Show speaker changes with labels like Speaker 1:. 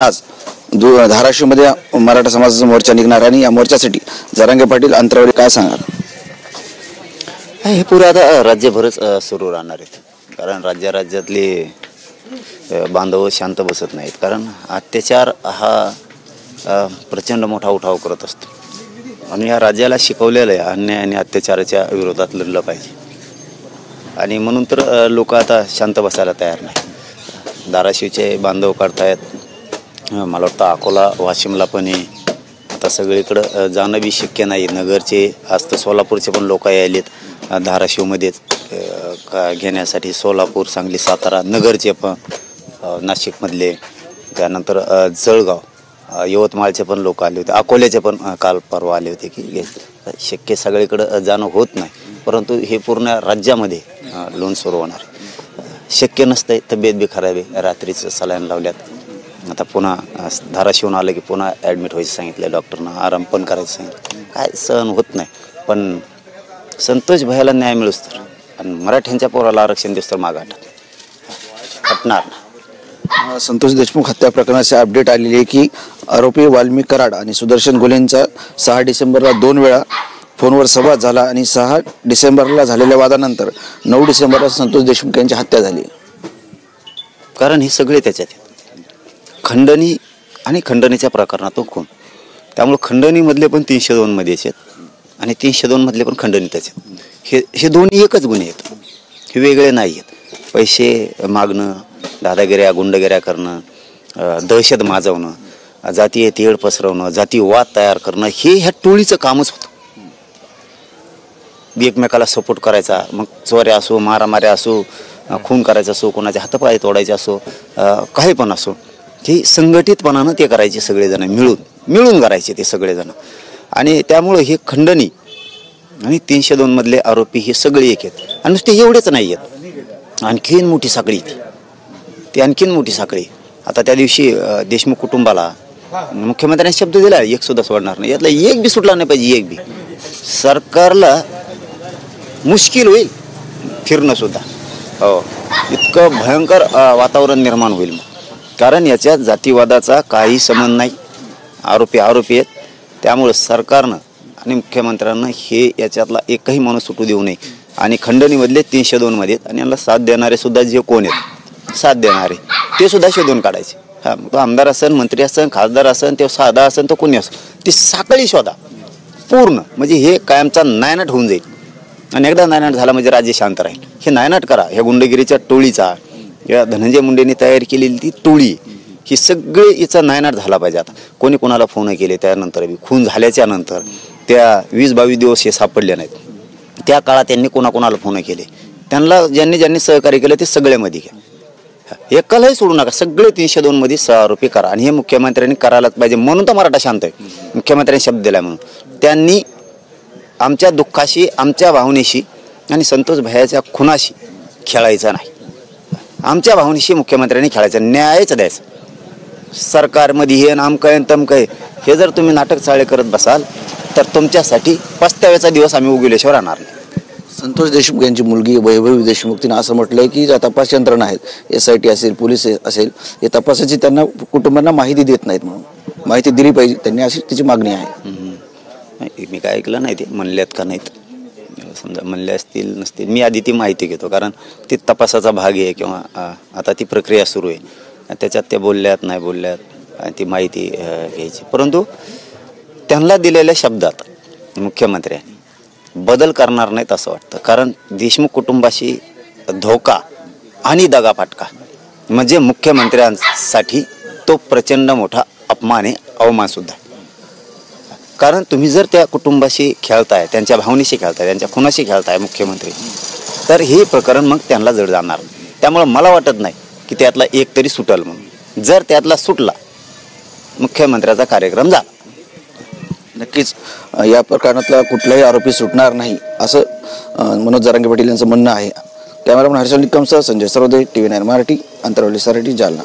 Speaker 1: आज धाराशिवमध्ये मराठा समाजाचा मोर्चा निघणार आणि या मोर्चासाठी जरांगे पाटील अंतरावली काय सांगाल?
Speaker 2: हे पुरे आता राज्यभरच सुरू राहणार आहेत, कारण राज्यातले बांधव शांत बसत नाहीत. कारण अत्याचार हा प्रचंड मोठा उठाव करत असतो आणि या राज्याला शिकवलेलं आहे अन्याय आणि अत्याचाराच्या विरोधात लढलं पाहिजे. आणि म्हणून तर लोक आता शांत बसायला तयार नाही. धाराशिवचे बांधव काढतायत, मला वाटतं अकोला वाशिमला पण आहे. आता सगळीकडं जाणं बी शक्य नाही. नगरचे आज तर सोलापूरचे पण लोक यायलेत धाराशिवमध्येच घेण्यासाठी. सोलापूर, सांगली, सातारा, नगरचे पण, नाशिकमधले, त्यानंतर जळगाव, यवतमाळचे पण लोक आले होते, अकोल्याचे पण काल परवा आले होते की शक्य सगळीकडं जाणं होत नाही. परंतु हे पूर्ण राज्यामध्ये लोन सुरू होणार शक्य नसतंय. तब्येत बी खराब आहे, रात्रीचं सलाईन लावल्यात. आता पुन्हा धाराशिवून आलं की पुन्हा ॲडमिट व्हायचं सांगितलं डॉक्टरनं, आराम पण करायचं सांगितलं. काय सहन होत नाही. पण संतोष भैयाला न्याय मिळूस तर आणि मराठ्यांच्या पोराला आरक्षण दिवस तर मागं हटणार ना.
Speaker 1: संतोष देशमुख हत्या प्रकरणाचे अपडेट आलेली आहे की आरोपी वाल्मिक कराड आणि सुदर्शन घोलेंचा 6 डिसेंबरला 2 वेळा फोनवर संवाद झाला आणि 6 डिसेंबरला झालेल्या वादानंतर 9 डिसेंबरला संतोष देशमुख यांची हत्या झाली.
Speaker 2: कारण हे सगळे त्याच्यात खंडणी आणि खंडणीच्या प्रकरणातून खून. त्यामुळे खंडणीमधले पण 302 मध्ये आहेत आणि 302 मधले पण खंडणी त्याच्यात. हे दोन्ही एकच गुन्हे आहेत, हे वेगळे नाही आहेत. पैसे मागणं, दादागिऱ्या गुंडगिऱ्या करणं, दहशत माजवणं, जातीय तेढ पसरवणं, जातीयवाद तयार करणं, हे ह्या टोळीचं कामच होतं. एकमेकाला सपोर्ट करायचा, मग चोऱ्या असो, मारामाऱ्या असो, खून करायचा असो, कोणाचे हातपाय तोडायचे असो, काही पण असो, हे संघटितपणानं ते करायचे सगळेजण, मिळून करायचे ते सगळेजण. आणि त्यामुळं हे खंडणी आणि 302 मधले आरोपी हे सगळे एक आहेत. आणि नुसते एवढेच नाही आहेत, आणखीन मोठी साखळी ती आणखीन मोठी साखळी. आता त्या दिवशी देशमुख कुटुंबाला मुख्यमंत्र्यांनी शब्द दिला, एक सुद्धा सोडणार नाही. यातला एक बी सुटला नाही पाहिजे, एक बी. सरकारला मुश्किल होईल फिरणं सुद्धा. हो, इतकं भयंकर वातावरण निर्माण होईल. कारण याच्यात जातीवादाचा काही संबंध नाही. आरोपी आहेत. त्यामुळे सरकारनं आणि मुख्यमंत्र्यांना हे याच्यातला एकही माणूस सुटू देऊ नये. आणि खंडणीमधले 302 मध्ये आणि यांना साथ देणारे सुद्धा जे कोण आहेत, साथ देणारे ते सुद्धा शोधून काढायचे. हा, तो आमदार असन, मंत्री असन, खासदार असन, तो साधा असन, तो कोणी असो, ती साखळी शोधा पूर्ण. म्हणजे हे कायमचा नायनाट होऊन जाईल. आणि एकदा नायनाट झाला म्हणजे राज्य शांत राहील. हे नायनाट करा. ह्या गुंडगिरीच्या टोळीचा, या धनंजय मुंडेंनी तयार केलेली ती टोळी, ही सगळे याचा नायनाट झाला पाहिजे. आता कोणी कोणाला फोन केले, त्यानंतर बी खून झाल्याच्या नंतर त्या 20-22 दिवस हे सापडले नाहीत. त्या काळात त्यांनी कोणाकोणाला फोन केले, त्यांना ज्यांनी सहकार्य केलं ते सगळ्यामध्ये घ्या. एकालाही सोडू नका. सगळे 302 मध्ये आरोपी करा. आणि हे मुख्यमंत्र्यांनी करायलाच पाहिजे. म्हणून तर मराठा शांत आहे. मुख्यमंत्र्यांनी शब्द दिला म्हणून. त्यांनी आमच्या दुःखाशी, आमच्या भावनेशी आणि संतोष भैयाच्या खुनाशी खेळायचं नाही. आमच्या भावनेशी मुख्यमंत्र्यांनी खेळायचं, न्यायच द्यायचं. सरकारमध्ये हे नामकं तमकं हे जर तुम्ही नाटक चाळे करत बसाल तर तुमच्यासाठी पस्ताव्याचा दिवस आम्ही उगवल्याशिवाय राहणार नाही.
Speaker 1: संतोष देशमुख यांची मुलगी वैभवी देशमुख तिनं असं म्हटलंय की ज्या तपास यंत्रणा आहेत, SIT असेल, पोलीस असेल, हे तपासाची त्यांना कुटुंबांना माहिती देत नाहीत. म्हणून माहिती दिली पाहिजे त्यांनी, अशी तिची मागणी आहे.
Speaker 2: मी काय ऐकलं नाही ते म्हणल्यात का नाहीत. समजा म्हणले असतील नसतील, मी आधी ती माहिती घेतो. कारण ती तपासाचा भाग आहे किंवा आता ती प्रक्रिया सुरू आहे. त्याच्यात ते बोलल्यात नाही बोलल्यात आणि ती माहिती घ्यायची. परंतु त्यांना दिलेल्या शब्दात मुख्यमंत्र्यांनी बदल करणार नाहीत असं वाटतं. कारण देशमुख कुटुंबाशी धोका आणि दगाफटका म्हणजे मुख्यमंत्र्यांसाठी तो प्रचंड मोठा अपमान आहे, अवमानसुद्धा. कारण तुम्ही जर त्या कुटुंबाशी खेळताय, त्यांच्या भावनेशी खेळताय, त्यांच्या खुनाशी खेळताय मुख्यमंत्री, तर हे प्रकरण मग त्यांना जड जाणार. त्यामुळं मला वाटत नाही की त्यातला एक तरी सुटल म्हणून. जर त्यातला सुटला, मुख्यमंत्र्याचा कार्यक्रम झाला.
Speaker 1: नक्कीच या प्रकरणातला कुठलाही आरोपी सुटणार नाही असं मनोज जरांगे पाटील यांचं म्हणणं आहे. कॅमेरामन हर्षल निकमसह संजय सरोदे, TV9 मराठी, अंतरावली, जालना.